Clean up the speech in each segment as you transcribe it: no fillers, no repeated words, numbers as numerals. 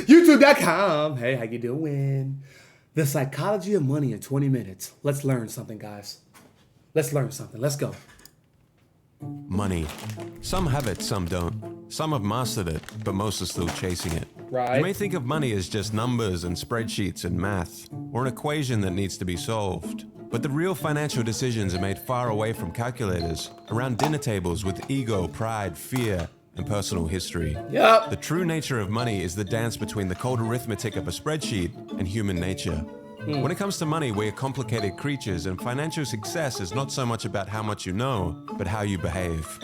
YouTube.com. Hey, how you doing? The psychology of money in 20 minutes. Let's learn something, guys. Let's learn something. Let's go. Money. Some have it, some don't. Some have mastered it, but most are still chasing it. Right. You may think of money as just numbers and spreadsheets and math, or an equation that needs to be solved. But the real financial decisions are made far away from calculators, around dinner tables with ego, pride, fear, and personal history. Yep. The true nature of money is the dance between the cold arithmetic of a spreadsheet and human nature. When it comes to money, we're complicated creatures, and financial success is not so much about how much you know, but how you behave.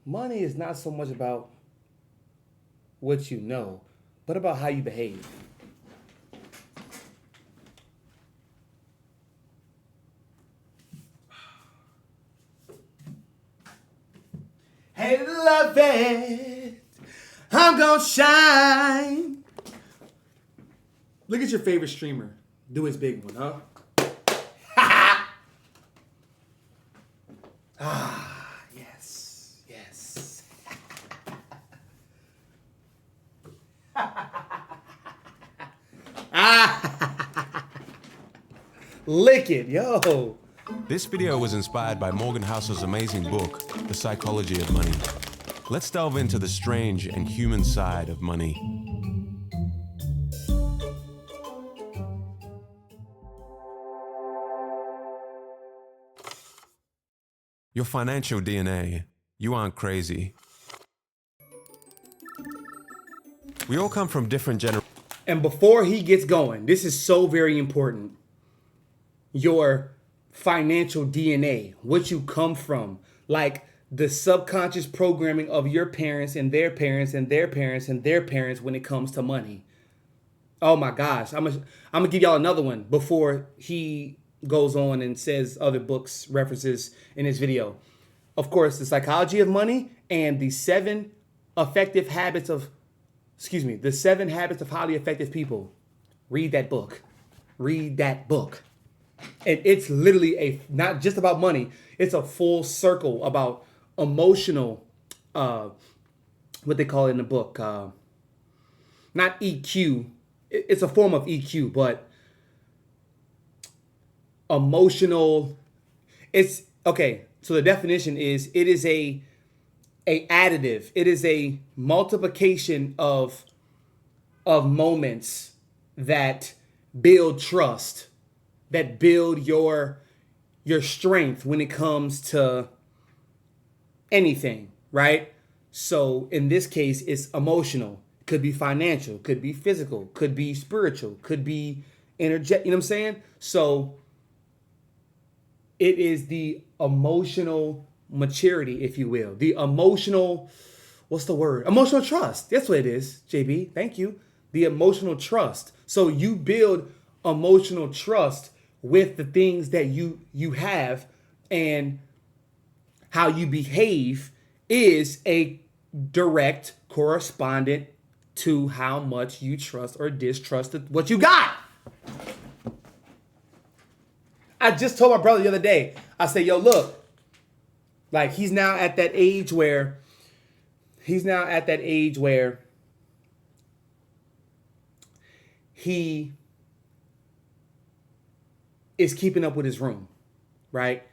Money is not so much about what you know, but about how you behave. Hey, love it. I'm gonna shine. Look at your favorite streamer. Do his big one, huh? Yes. Yes. Lick it, yo. This video was inspired by Morgan Housel's amazing book, The Psychology of Money. Let's delve into the strange and human side of money. Your financial DNA. You aren't crazy. We all come from different generations. And before he gets going, this is so very important. Your financial DNA, what you come from, like the subconscious programming of your parents and their parents and their parents and their parents when it comes to money. Oh my gosh, I'm gonna give y'all another one before he goes on and says other books references in his video. Of course, The Psychology of Money and the 7 habits of highly effective people. Read that book. Read that book. And it's literally not just about money. It's a full circle about emotional, what they call it in the book. Not EQ. It's a form of EQ, but emotional. It's okay. So the definition is it is a additive. It is a multiplication of moments that build trust, that build your strength when it comes to anything, right? So in this case, it's emotional. Could be financial, could be physical, could be spiritual, could be energetic. You know what I'm saying? So it is the emotional maturity, if you will. The emotional, what's the word? Emotional trust. That's what it is, JB. Thank you. The emotional trust. So you build emotional trust with the things that you have, and how you behave is a direct correspondent to how much you trust or distrust what you got. I just told my brother the other day, I said, yo, look, like he's now at that age where he is keeping up with his room, right?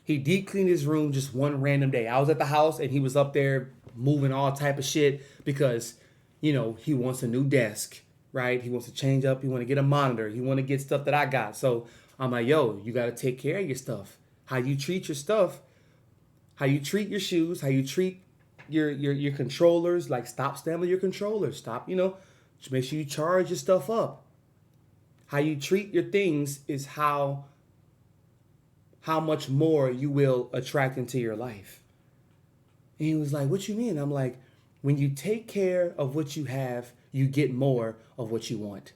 He deep cleaned his room just one random day. I was at the house and he was up there moving all type of shit because, you know, he wants a new desk, right? He wants to change up. He want to get a monitor. He want to get stuff that I got. So I'm like, yo, you got to take care of your stuff. How you treat your stuff, how you treat your shoes, how you treat your controllers. Like, stop stamping your controllers. Stop, just make sure you charge your stuff up. How you treat your things is how much more you will attract into your life. And he was like, what you mean? I'm like, when you take care of what you have, you get more of what you want.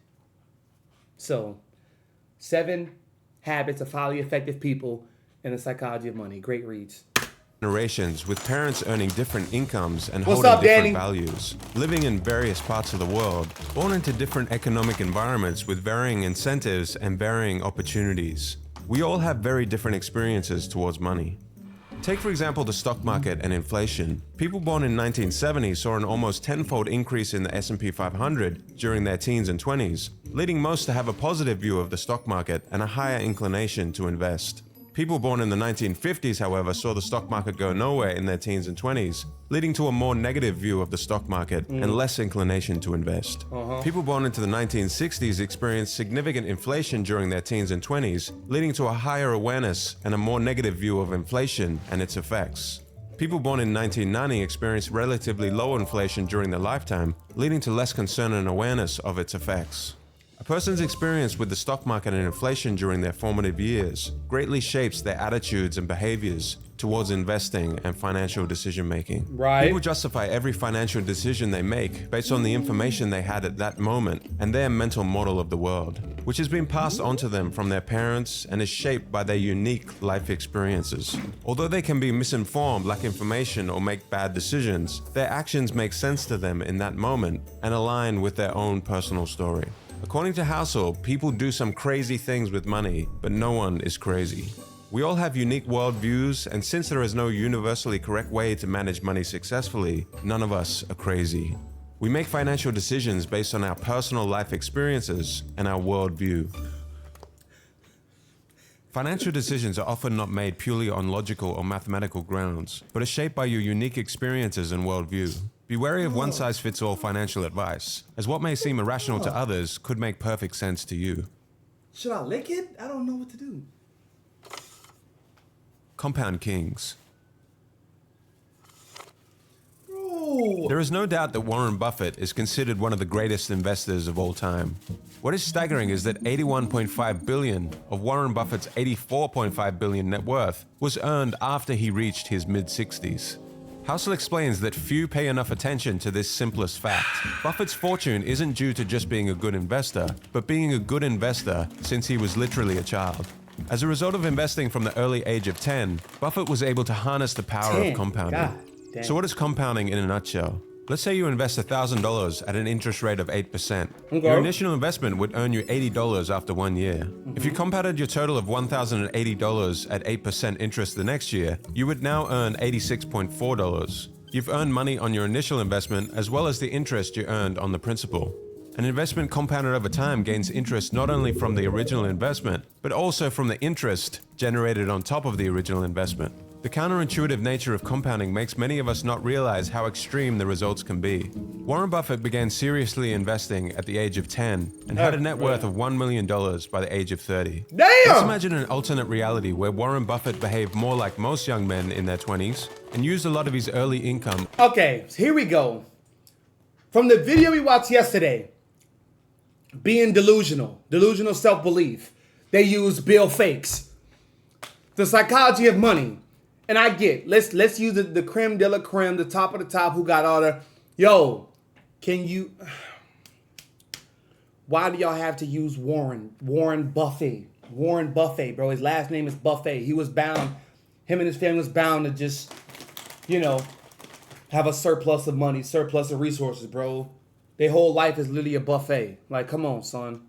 So, 7 habits of highly effective people and the psychology of money. Great reads. Generations with parents earning different incomes and What's holding up, different Danny? values, living in various parts of the world, born into different economic environments with varying incentives and varying opportunities. We all have very different experiences towards money. Take, for example, the stock market and inflation. People born in 1970 saw an almost tenfold increase in the S&P 500 during their teens and 20s, leading most to have a positive view of the stock market and a higher inclination to invest. People born in the 1950s, however, saw the stock market go nowhere in their teens and 20s, leading to a more negative view of the stock market and less inclination to invest. People born into the 1960s experienced significant inflation during their teens and 20s, leading to a higher awareness and a more negative view of inflation and its effects. People born in 1990 experienced relatively low inflation during their lifetime, leading to less concern and awareness of its effects. A person's experience with the stock market and inflation during their formative years greatly shapes their attitudes and behaviors towards investing and financial decision making. Right. People justify every financial decision they make based on the information they had at that moment and their mental model of the world, which has been passed on to them from their parents and is shaped by their unique life experiences. Although they can be misinformed, lack information, or make bad decisions, their actions make sense to them in that moment and align with their own personal story. According to Housel, people do some crazy things with money, but no one is crazy. We all have unique worldviews, and since there is no universally correct way to manage money successfully, none of us are crazy. We make financial decisions based on our personal life experiences and our worldview. Financial decisions are often not made purely on logical or mathematical grounds, but are shaped by your unique experiences and worldview. Be wary of one-size-fits-all financial advice, as what may seem irrational to others could make perfect sense to you. Should I lick it? I don't know what to do. Compound Kings. Bro. There is no doubt that Warren Buffett is considered one of the greatest investors of all time. What is staggering is that $81.5 billion of Warren Buffett's $84.5 billion net worth was earned after he reached his mid-60s. Housel explains that few pay enough attention to this simplest fact. Buffett's fortune isn't due to just being a good investor, but being a good investor since he was literally a child. As a result of investing from the early age of 10, Buffett was able to harness the power of compounding. God damn. So what is compounding in a nutshell? Let's say you invest $1,000 at an interest rate of 8%. Okay. Your initial investment would earn you $80 after 1 year. If you compounded your total of $1,080 at 8% interest the next year, you would now earn $86.4. You've earned money on your initial investment as well as the interest you earned on the principal. An investment compounded over time gains interest not only from the original investment, but also from the interest generated on top of the original investment. The counterintuitive nature of compounding makes many of us not realize how extreme the results can be. Warren Buffett began seriously investing at the age of 10 and had a net worth of $1 million by the age of 30. Damn! Let's imagine an alternate reality where Warren Buffett behaved more like most young men in their 20s and used a lot of his early income. Okay, so here we go. From the video we watched yesterday, being delusional self-belief. They use Bill Fakes. The psychology of money. And I get, let's use the creme de la creme, the top of the top who got all the, yo, can you, why do y'all have to use Warren Buffett? Warren Buffett, bro. His last name is Buffett. He was bound, him and his family was bound to just, have a surplus of money, surplus of resources, bro. Their whole life is literally a buffet. Like, come on, son.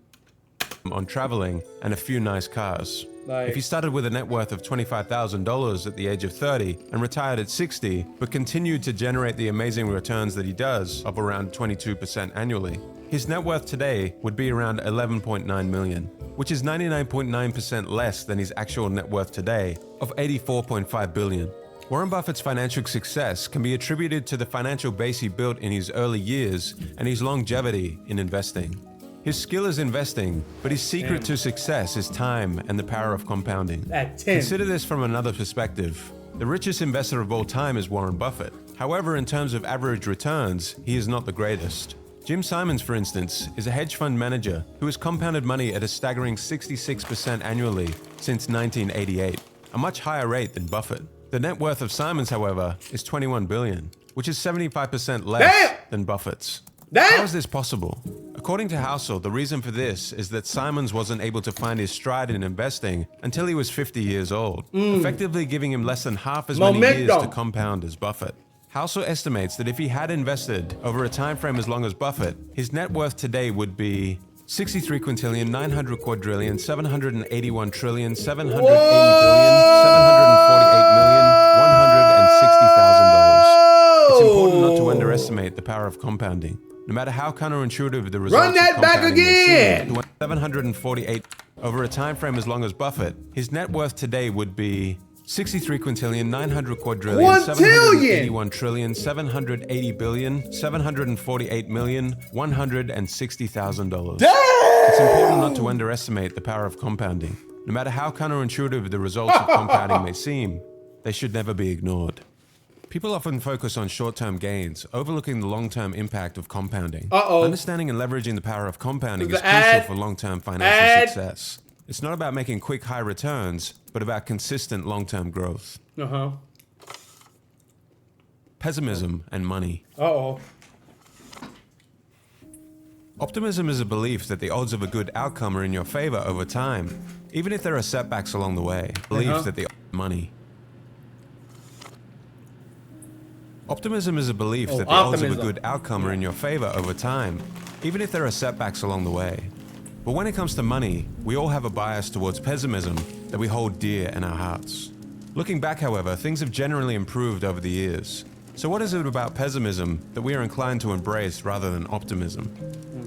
On traveling and a few nice cars. Like, if he started with a net worth of $25,000 at the age of 30 and retired at 60, but continued to generate the amazing returns that he does of around 22% annually, his net worth today would be around $11.9 million, which is 99.9% less than his actual net worth today of $84.5 billion. Warren Buffett's financial success can be attributed to the financial base he built in his early years and his longevity in investing. His skill is investing, but his secret to success is time and the power of compounding. At 10. Consider this from another perspective. The richest investor of all time is Warren Buffett. However, in terms of average returns, he is not the greatest. Jim Simons, for instance, is a hedge fund manager who has compounded money at a staggering 66% annually since 1988, a much higher rate than Buffett. The net worth of Simons, however, is $21 billion, which is 75% less than Buffett's. How is this possible? According to Housel, the reason for this is that Simons wasn't able to find his stride in investing until he was 50 years old, effectively giving him less than half as many years to compound as Buffett. Housel estimates that if he had invested over a time frame as long as Buffett, his net worth today would be 63 quintillion, 900 quadrillion, 781 trillion, 780 billion, 748 million, power of compounding. No matter how counterintuitive the results Run that of back compounding may again! seem, to 748 over a time frame as long as Buffett, his net worth today would be 63 quintillion, 900 quadrillion, Quintillion! 781 trillion, 780 billion, 748 million, $160,000. Damn! It's important not to underestimate the power of compounding. No matter how counterintuitive the results of compounding may seem, they should never be ignored. People often focus on short-term gains, overlooking the long-term impact of compounding. Understanding and leveraging the power of compounding is crucial for long-term financial success. It's not about making quick, high returns, but about consistent long-term growth. Pessimism and money. Optimism is a belief that the odds of a good outcome are in your favor over time, even if there are setbacks along the way. Belief that the money. Optimism is a belief that the odds of a good outcome are in your favor over time, even if there are setbacks along the way. But when it comes to money, we all have a bias towards pessimism that we hold dear in our hearts. Looking back, however, things have generally improved over the years. So what is it about pessimism that we are inclined to embrace rather than optimism?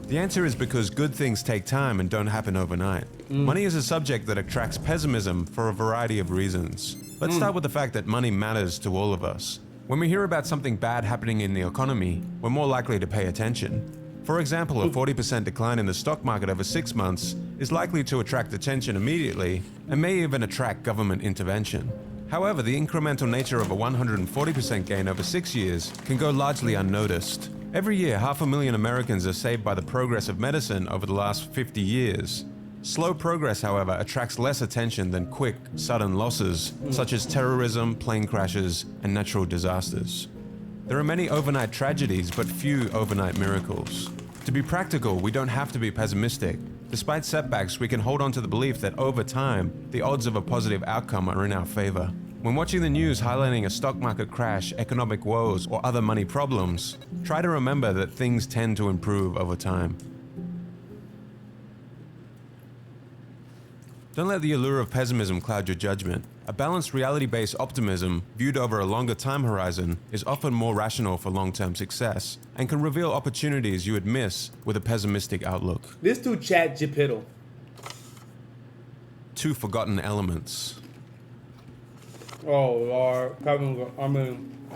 The answer is because good things take time and don't happen overnight. Money is a subject that attracts pessimism for a variety of reasons. Let's start with the fact that money matters to all of us. When we hear about something bad happening in the economy, we're more likely to pay attention. For example, a 40% decline in the stock market over 6 months is likely to attract attention immediately and may even attract government intervention. However, the incremental nature of a 140% gain over 6 years can go largely unnoticed. Every year, 500,000 Americans are saved by the progress of medicine over the last 50 years. Slow progress, however, attracts less attention than quick, sudden losses, such as terrorism, plane crashes, and natural disasters. There are many overnight tragedies, but few overnight miracles. To be practical, we don't have to be pessimistic. Despite setbacks, we can hold on to the belief that over time, the odds of a positive outcome are in our favor. When watching the news highlighting a stock market crash, economic woes, or other money problems, try to remember that things tend to improve over time. Don't let the allure of pessimism cloud your judgment. A balanced reality-based optimism, viewed over a longer time horizon, is often more rational for long-term success and can reveal opportunities you would miss with a pessimistic outlook. This dude chat Jipittle. 2 forgotten elements. Oh, Lord. In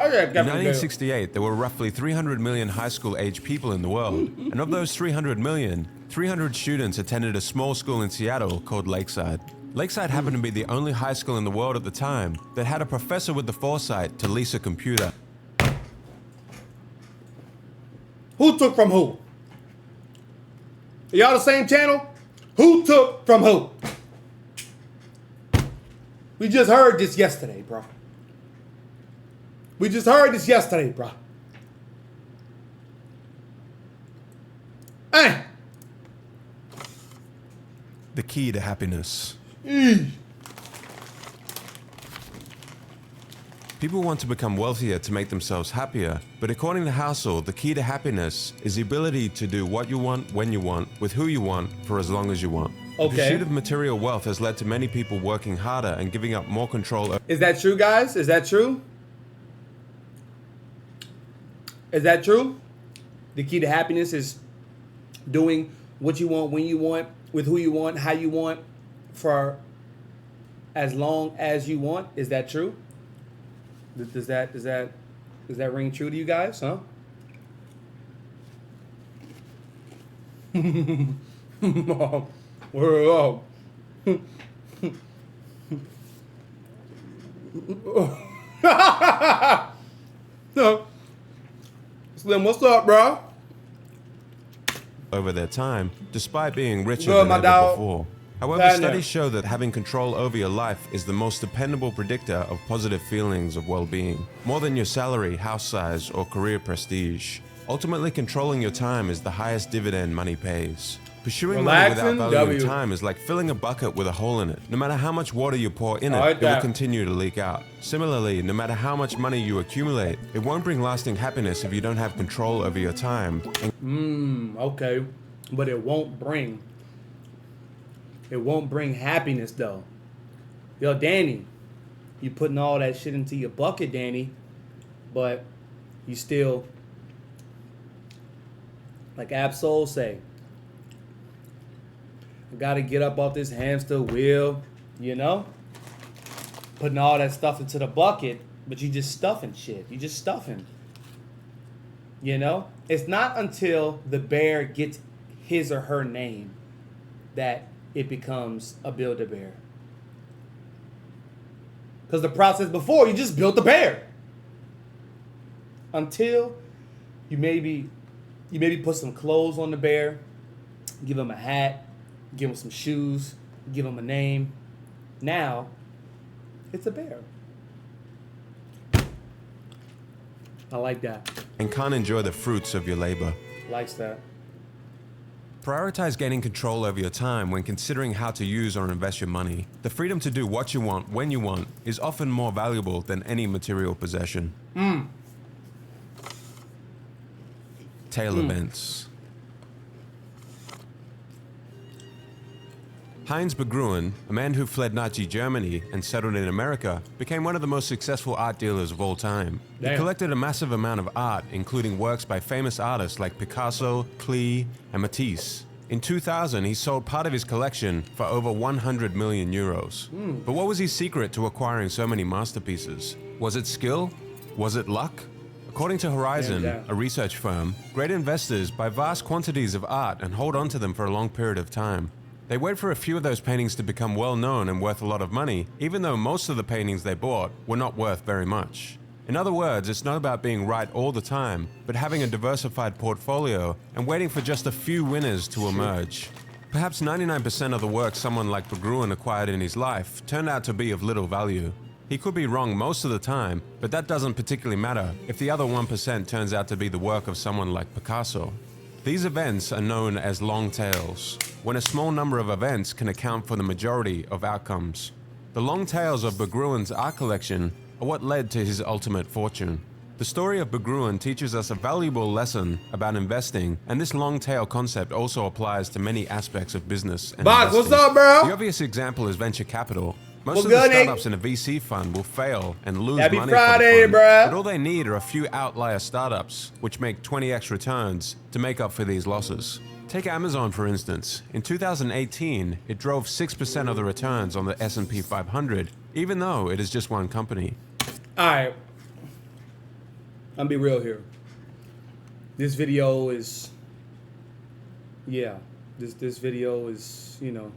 1968, there were roughly 300 million high school-aged people in the world, and of those 300 million, 300 students attended a small school in Seattle called Lakeside. Lakeside happened to be the only high school in the world at the time that had a professor with the foresight to lease a computer. Who took from who? Are y'all the same channel? Who took from who? We just heard this yesterday, bro. We just heard this yesterday, bro. Hey! The key to happiness. People want to become wealthier to make themselves happier, but according to Housel, the key to happiness is the ability to do what you want, when you want, with who you want, for as long as you want. The pursuit of material wealth has led to many people working harder and giving up more control. Is that true, guys? Is that true? Is that true? The key to happiness is doing what you want, when you want, with who you want, how you want, for as long as you want. Is that true? Does that ring true to you guys? Huh? Whoa. Slim, what's up, bro? Over their time, despite being richer than ever before. However, studies show that having control over your life is the most dependable predictor of positive feelings of well-being, more than your salary, house size, or career prestige. Ultimately, controlling your time is the highest dividend money pays. Pursuing money without valuing time is like filling a bucket with a hole in it. No matter how much water you pour in it, it will continue to leak out. Similarly, no matter how much money you accumulate, it won't bring lasting happiness if you don't have control over your time. Okay. But it won't bring happiness, though. Yo, Danny, you putting all that shit into your bucket, Danny, but you still Like Absol say, I gotta get up off this hamster wheel, you know? Putting all that stuff into the bucket, but you just stuffing shit. You just stuffing. You know? It's not until the bear gets his or her name that it becomes a Build-A-Bear. Because the process before, you just built the bear. Until you maybe put some clothes on the bear, give him a hat, give him some shoes, give him a name. Now, it's a bear. I like that. And can't enjoy the fruits of your labor. Likes that. Prioritize gaining control over your time when considering how to use or invest your money. The freedom to do what you want when you want is often more valuable than any material possession. Tail events. Heinz Begruen, a man who fled Nazi Germany and settled in America, became one of the most successful art dealers of all time. Damn. He collected a massive amount of art, including works by famous artists like Picasso, Klee, and Matisse. In 2000, he sold part of his collection for over 100 million euros. But what was his secret to acquiring so many masterpieces? Was it skill? Was it luck? According to Horizon, a research firm, great investors buy vast quantities of art and hold on to them for a long period of time. They wait for a few of those paintings to become well known and worth a lot of money, even though most of the paintings they bought were not worth very much. In other words, it's not about being right all the time, but having a diversified portfolio and waiting for just a few winners to emerge. Perhaps 99% of the work someone like Begruen acquired in his life turned out to be of little value. He could be wrong most of the time, but that doesn't particularly matter if the other 1% turns out to be the work of someone like Picasso. These events are known as long tails, when a small number of events can account for the majority of outcomes. The long tails of Begruen's art collection are what led to his ultimate fortune. The story of Begruen teaches us a valuable lesson about investing, and this long tail concept also applies to many aspects of business and Box, investing. what's up, bro? The obvious example is venture capital. Most What's of the good, Nate? startups in a VC fund will fail and lose Happy money Friday, for the fund, bruh. but all they need are a few outlier startups which make 20x returns to make up for these losses. Take Amazon for instance. In 2018, it drove 6% of the returns on the S&P 500, even though it is just one company. All right. I'm gonna be real here. This video is, this video is, you know,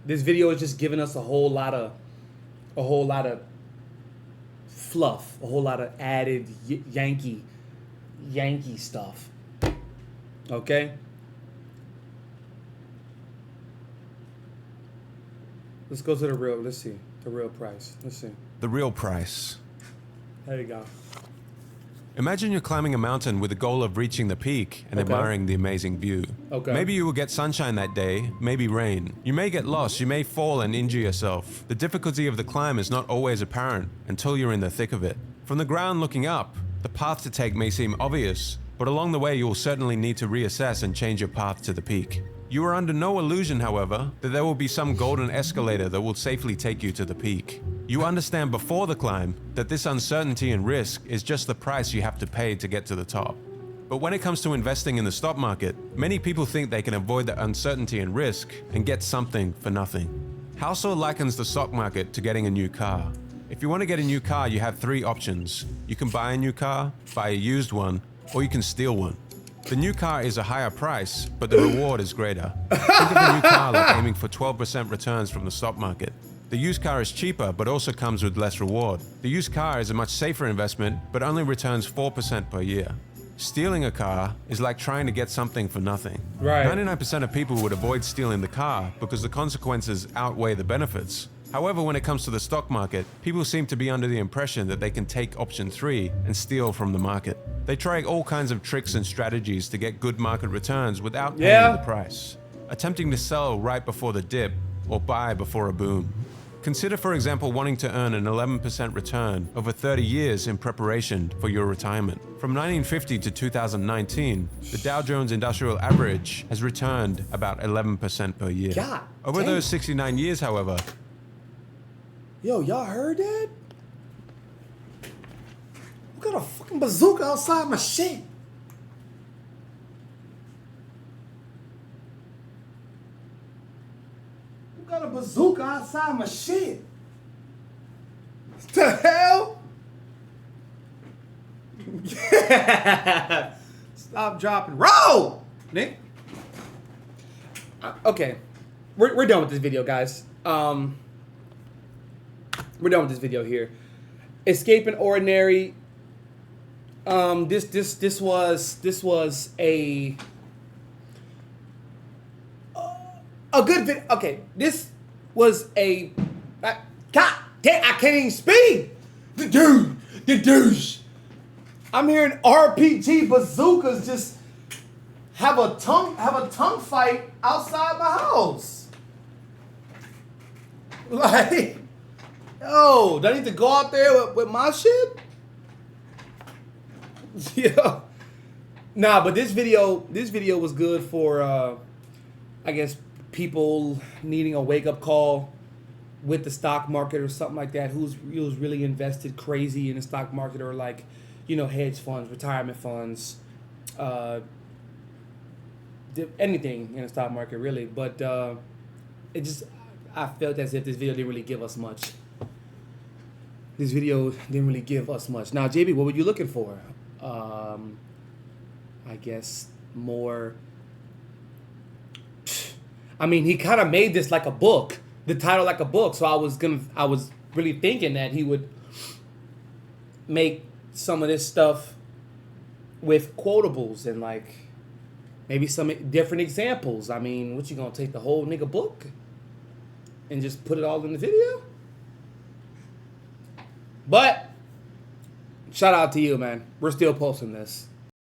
this video is just giving us a whole lot of fluff, a whole lot of added Yankee stuff. Okay? Let's go to the real, let's see, the real price. Let's see. The real price. There you go. Imagine you're climbing a mountain with the goal of reaching the peak and admiring the amazing view. Okay. Maybe you will get sunshine that day, maybe rain. You may get lost, you may fall and injure yourself. The difficulty of the climb is not always apparent until you're in the thick of it. From the ground looking up, the path to take may seem obvious, but along the way you will certainly need to reassess and change your path to the peak. You are under no illusion, however, that there will be some golden escalator that will safely take you to the peak. You understand before the climb that this uncertainty and risk is just the price you have to pay to get to the top. But when it comes to investing in the stock market, many people think they can avoid the uncertainty and risk and get something for nothing. Housel likens the stock market to getting a new car. If you want to get a new car, you have three options. You can buy a new car, buy a used one, or you can steal one. The new car is a higher price, but the reward is greater. Think of a new car like aiming for 12% returns from the stock market. The used car is cheaper, but also comes with less reward. The used car is a much safer investment, but only returns 4% per year. Stealing a car is like trying to get something for nothing. Right. 99% of people would avoid stealing the car because the consequences outweigh the benefits. However, when it comes to the stock market, people seem to be under the impression that they can take option 3 and steal from the market. They try all kinds of tricks and strategies to get good market returns without paying the price, attempting to sell right before the dip or buy before a boom. Consider, for example, wanting to earn an 11% return over 30 years in preparation for your retirement. From 1950 to 2019, the Dow Jones Industrial Average has returned about 11% per year. God Over damn. those 69 years, however, Yo, y'all heard that? We got a fucking bazooka outside my shit. bazooka outside my shit. What the hell? Yeah. Stop, dropping, roll, Nick. Okay, we're done with this video, guys. We're done with this video here. Escaping ordinary. This was a good video. Okay, this was a God damn, I can't even speak. The douche. I'm hearing RPG bazookas just have a tongue fight outside my house. Like, yo, do I need to go out there with my shit? Yeah. Nah, but this video was good for I guess people needing a wake up call with the stock market or something like that. Who's really invested crazy in the stock market, or like, you know, hedge funds, retirement funds, anything in the stock market really. But I felt as if this video didn't really give us much. This video didn't really give us much. Now, JB, what were you looking for? I guess more. I mean, he kind of made this like a book, the title like a book. So I was really thinking that he would make some of this stuff with quotables and like maybe some different examples. I mean, what, you gonna take the whole nigga book and just put it all in the video? But shout out to you, man. We're still posting this.